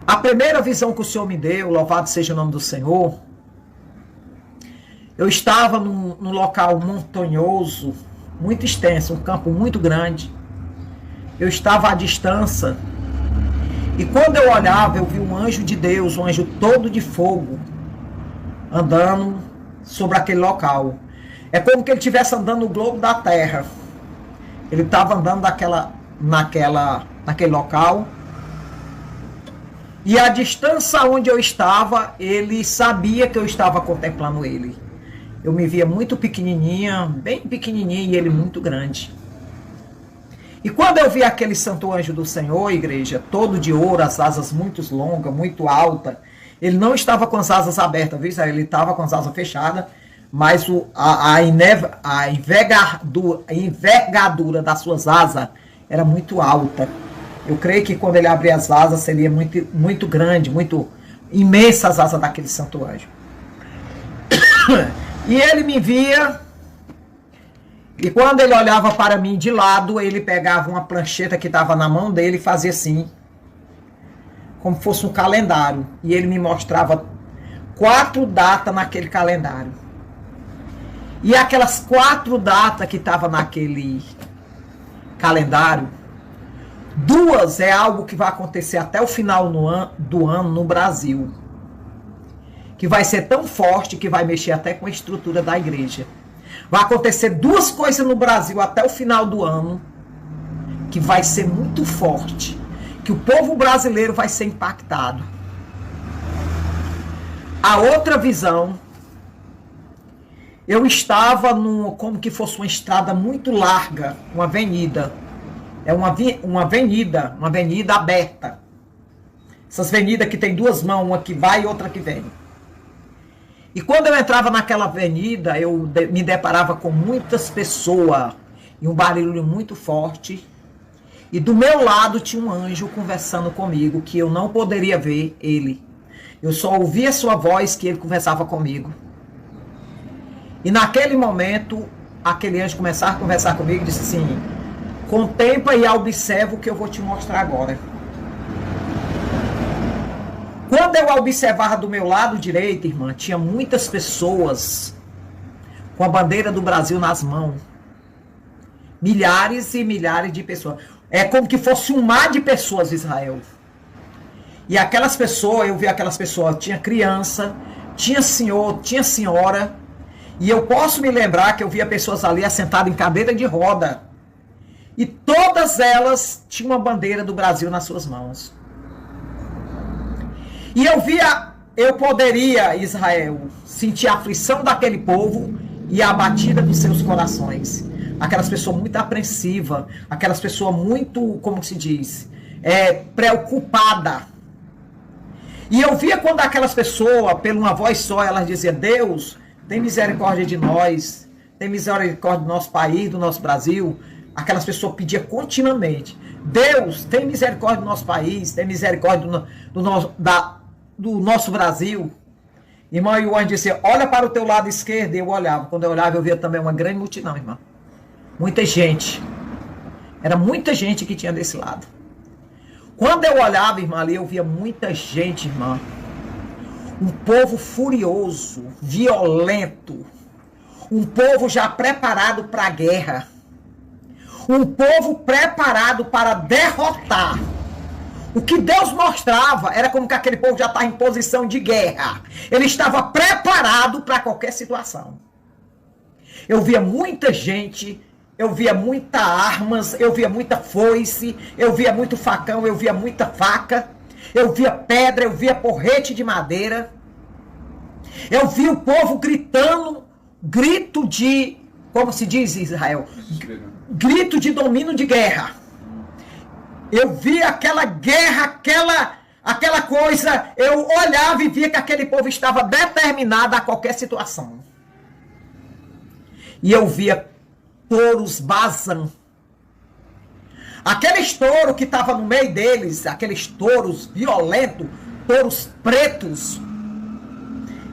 A primeira visão que o Senhor me deu, louvado seja o nome do Senhor, eu estava num local montanhoso, muito extenso, um campo muito grande. Eu estava à distância. E quando eu olhava, eu vi um anjo de Deus, um anjo todo de fogo, andando sobre aquele local. É como que ele estivesse andando no globo da terra. Ele estava andando naquele local. E a distância onde eu estava, ele sabia que eu estava contemplando ele. Eu me via muito pequenininha, bem pequenininha, e ele muito grande. E quando eu vi aquele santo anjo do Senhor, igreja, todo de ouro, as asas muito longas, muito altas, ele não estava com as asas abertas, viu? Ele estava com as asas fechadas, mas a envergadura das suas asas era muito alta. Eu creio que quando ele abria as asas, seria muito, muito grande, muito imensa as asas daquele santo anjo. E ele me via, e quando ele olhava para mim de lado, ele pegava uma prancheta que estava na mão dele e fazia assim, como fosse um calendário. E ele me mostrava 4 datas naquele calendário. E aquelas 4 datas que estavam naquele calendário, 2 é algo que vai acontecer até o final do ano no Brasil. Que vai ser tão forte que vai mexer até com a estrutura da igreja. Vai acontecer 2 coisas no Brasil até o final do ano que vai ser muito forte. Que o povo brasileiro vai ser impactado. A outra visão, eu estava como que fosse uma estrada muito larga, uma avenida. É uma avenida aberta. Essas avenidas que tem 2 mãos, uma que vai e outra que vem. E quando eu entrava naquela avenida, eu me deparava com muitas pessoas e um barulho muito forte. E do meu lado tinha um anjo conversando comigo, que eu não poderia ver ele. Eu só ouvia sua voz que ele conversava comigo. E naquele momento, aquele anjo começava a conversar comigo e disse assim: contempla e observa o que eu vou te mostrar agora. Quando eu observava do meu lado direito, irmã, tinha muitas pessoas com a bandeira do Brasil nas mãos. Milhares e milhares de pessoas. É como que fosse um mar de pessoas, Israel. E aquelas pessoas, eu vi aquelas pessoas, tinha criança, tinha senhor, tinha senhora. E eu posso me lembrar que eu via pessoas ali assentadas em cadeira de roda. E todas elas tinham uma bandeira do Brasil nas suas mãos. E eu poderia, Israel, sentir a aflição daquele povo e a batida dos seus corações. Aquelas pessoas muito apreensivas, aquelas pessoas muito, como se diz, preocupadas. E eu via quando aquelas pessoas, por uma voz só, elas diziam: Deus, tem misericórdia de nós, tem misericórdia do nosso país, do nosso Brasil. Aquelas pessoas pediam continuamente: Deus, tem misericórdia do nosso país, tem misericórdia do nosso Brasil. Irmão, e o anjo disse: olha para o teu lado esquerdo. E eu olhava. Quando eu olhava, eu via também uma grande multidão, irmão. Muita gente. Era muita gente que tinha desse lado. Quando eu olhava, irmã, ali eu via muita gente, irmã. Um povo furioso, violento. Um povo já preparado para a guerra. Um povo preparado para derrotar. O que Deus mostrava era como que aquele povo já estava em posição de guerra. Ele estava preparado para qualquer situação. Eu via muita gente, eu via muitas armas, eu via muita foice, eu via muito facão, eu via muita faca, eu via pedra, eu via porrete de madeira. Eu via o povo gritando, grito de, como se diz em Israel, grito de domínio de guerra. Eu via aquela guerra, aquela coisa, eu olhava e via que aquele povo estava determinado a qualquer situação. E eu via touros Bazan. Aqueles touros que estavam no meio deles, aqueles touros violentos, touros pretos,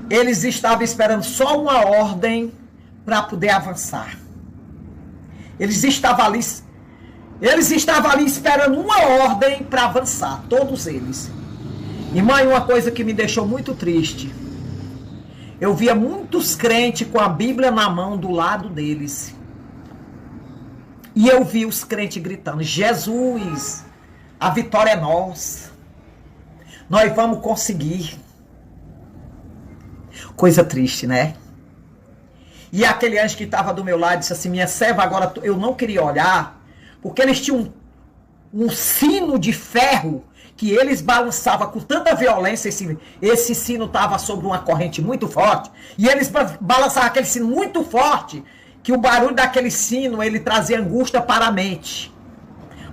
eles estavam esperando só uma ordem para poder avançar. Eles estavam ali esperando uma ordem para avançar, todos eles. Irmã, e uma coisa que me deixou muito triste. Eu via muitos crentes com a Bíblia na mão do lado deles. E eu vi os crentes gritando: Jesus, a vitória é nossa. Nós vamos conseguir. Coisa triste, né? E aquele anjo que estava do meu lado disse assim: minha serva, agora eu não queria olhar, porque eles tinham um sino de ferro que eles balançavam com tanta violência. Esse sino estava sobre uma corrente muito forte, e eles balançavam aquele sino muito forte, que o barulho daquele sino, ele trazia angústia para a mente.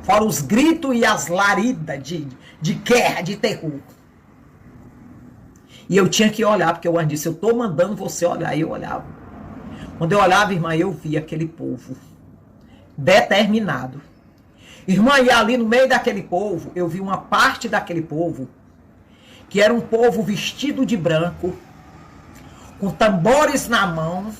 Fora os gritos e as laridas de guerra, de terror. E eu tinha que olhar, porque o anjo disse: eu estou mandando você olhar. E eu olhava. Quando eu olhava, irmã, eu via aquele povo determinado. Irmã, e ali no meio daquele povo, eu vi uma parte daquele povo, que era um povo vestido de branco, com tambores na mão.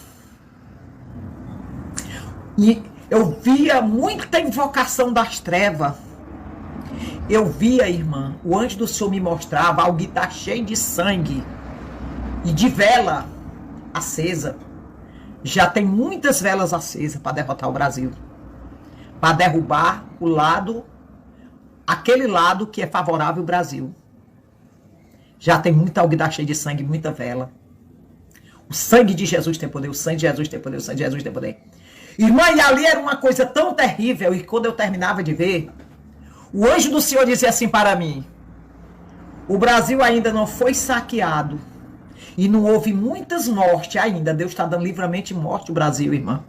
E eu via muita invocação das trevas. Eu via, irmã, o anjo do Senhor me mostrava algo que está cheio de sangue e de vela acesa. Já tem muitas velas acesas para derrotar o Brasil. Para derrubar o lado, aquele lado que é favorável ao Brasil. Já tem muita alguidar cheia de sangue, muita vela. O sangue de Jesus tem poder, o sangue de Jesus tem poder, o sangue de Jesus tem poder. Irmã, e ali era uma coisa tão terrível, e quando eu terminava de ver, o anjo do Senhor dizia assim para mim: o Brasil ainda não foi saqueado, e não houve muitas mortes ainda. Deus está dando livramento e morte ao Brasil, irmã.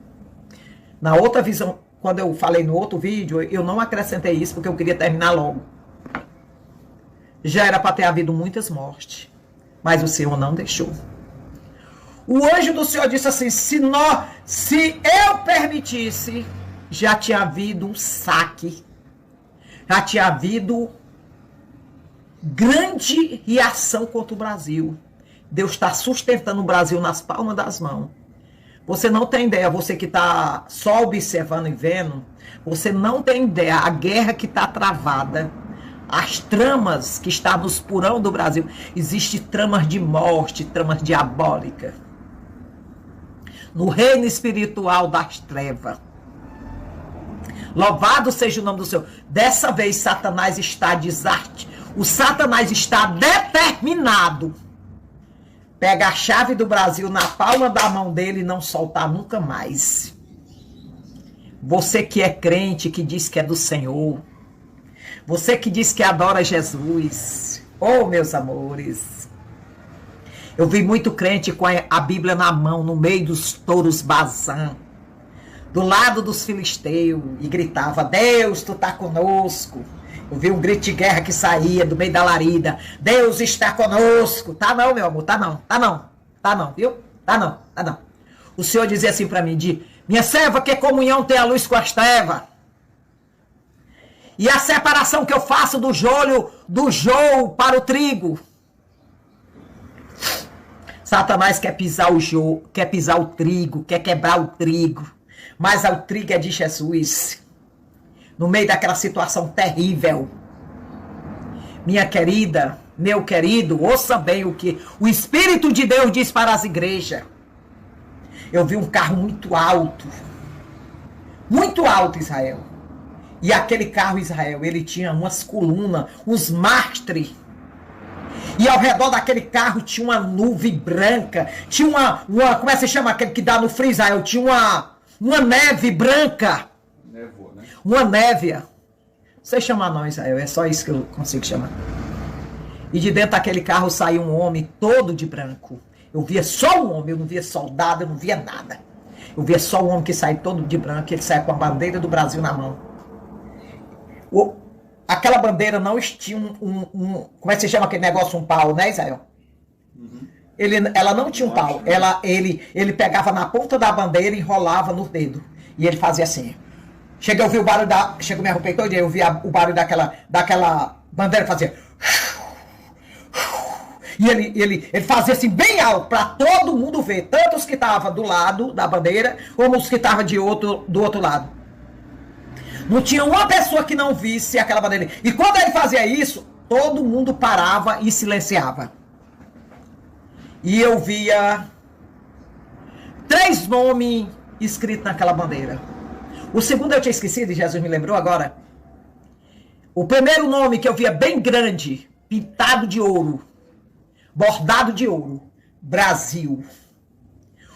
Na outra visão, quando eu falei no outro vídeo, eu não acrescentei isso porque eu queria terminar logo. Já era para ter havido muitas mortes, mas o Senhor não deixou. O anjo do Senhor disse assim: se eu permitisse, já tinha havido um saque, já tinha havido grande reação contra o Brasil. Deus está sustentando o Brasil nas palmas das mãos. Você não tem ideia, você que está só observando e vendo, você não tem ideia a guerra que está travada, as tramas que estão nos porão do Brasil. Existem tramas de morte, tramas diabólicas. No reino espiritual das trevas. Louvado seja o nome do Senhor. Dessa vez Satanás está desarte. O Satanás está determinado. Pega a chave do Brasil na palma da mão dele e não soltar nunca mais. Você que é crente, que diz que é do Senhor. Você que diz que adora Jesus. Oh, meus amores. Eu vi muito crente com a Bíblia na mão, no meio dos touros Bazã, do lado dos filisteus, e gritava: Deus, tu tá conosco. Eu vi um grito de guerra que saía do meio da larida: Deus está conosco. Tá não, meu amor, tá não, tá não, tá não, viu? Tá não, tá não. O Senhor dizia assim para mim: minha serva, que comunhão tem a luz com as trevas? E a separação que eu faço do joio para o trigo. Satanás quer pisar o joio, quer pisar o trigo, quer quebrar o trigo. Mas o trigo é de Jesus. No meio daquela situação terrível. Minha querida, meu querido, ouça bem o que o Espírito de Deus diz para as igrejas. Eu vi um carro muito alto, Israel. E aquele carro, Israel, ele tinha umas colunas, uns mastros. E ao redor daquele carro tinha uma nuvem branca. Tinha uma como é que se chama aquele que dá no frio, Israel? Tinha uma neve branca. Névoa, né? Uma névea. Não sei chamar não, Israel. É só isso que eu consigo chamar. E de dentro daquele carro saiu um homem todo de branco. Eu via só um homem, eu não via soldado, eu não via nada. Eu via só um homem que sai todo de branco, ele sai com a bandeira do Brasil na mão. Aquela bandeira não tinha como é que se chama aquele negócio? Um pau, né, Israel? Uhum. Ela não tinha um pau. Ele pegava na ponta da bandeira e enrolava no dedo. E ele fazia assim. Chega a ouvir o barulho Chega me arrupei todo dia, eu via o barulho daquela bandeira, fazia. E ele fazia assim bem alto para todo mundo ver, tanto os que estavam do lado da bandeira, como os que estavam do outro lado. Não tinha uma pessoa que não visse aquela bandeira. E quando ele fazia isso, todo mundo parava e silenciava. E eu via 3 nomes escritos naquela bandeira. O segundo eu tinha esquecido e Jesus me lembrou agora. O primeiro nome que eu via bem grande, pintado de ouro, bordado de ouro, Brasil.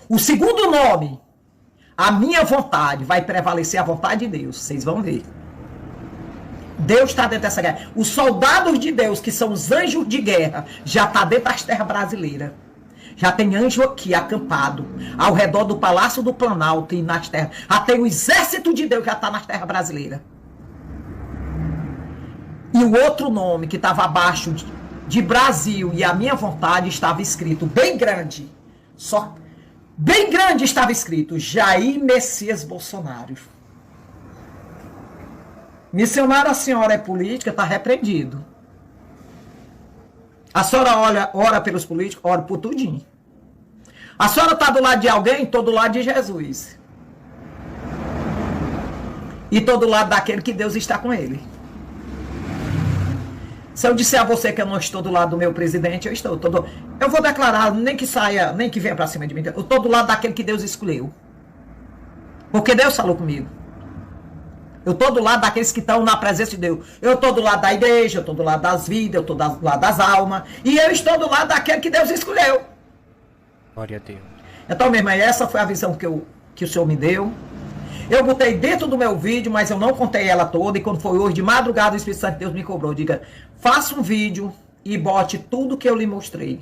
O segundo nome, a minha vontade, vai prevalecer a vontade de Deus. Vocês vão ver. Deus está dentro dessa guerra. Os soldados de Deus, que são os anjos de guerra, já está dentro das terras brasileiras. Já tem anjo aqui acampado, ao redor do Palácio do Planalto e nas terras. Já tem o exército de Deus que já está nas terras brasileiras. E o outro nome que estava abaixo de Brasil e a minha vontade estava escrito bem grande. Só bem grande estava escrito Jair Messias Bolsonaro. Missionário, a senhora é política, está repreendido. A senhora ora pelos políticos, ora por tudinho. A senhora está do lado de alguém, estou do lado de Jesus. E estou do lado daquele que Deus está com ele. Se eu disser a você que eu não estou do lado do meu presidente, eu estou. Eu vou declarar, nem que saia, nem que venha para cima de mim. Eu estou do lado daquele que Deus escolheu. Porque Deus falou comigo. Eu estou do lado daqueles que estão na presença de Deus. Eu estou do lado da igreja, eu estou do lado das vidas, eu estou do lado das almas. E eu estou do lado daquele que Deus escolheu. Glória a Deus. Então, minha irmã, essa foi a visão que o Senhor me deu. Eu botei dentro do meu vídeo, mas eu não contei ela toda. E quando foi hoje de madrugada, o Espírito Santo de Deus me cobrou. Diga, faça um vídeo e bote tudo que eu lhe mostrei.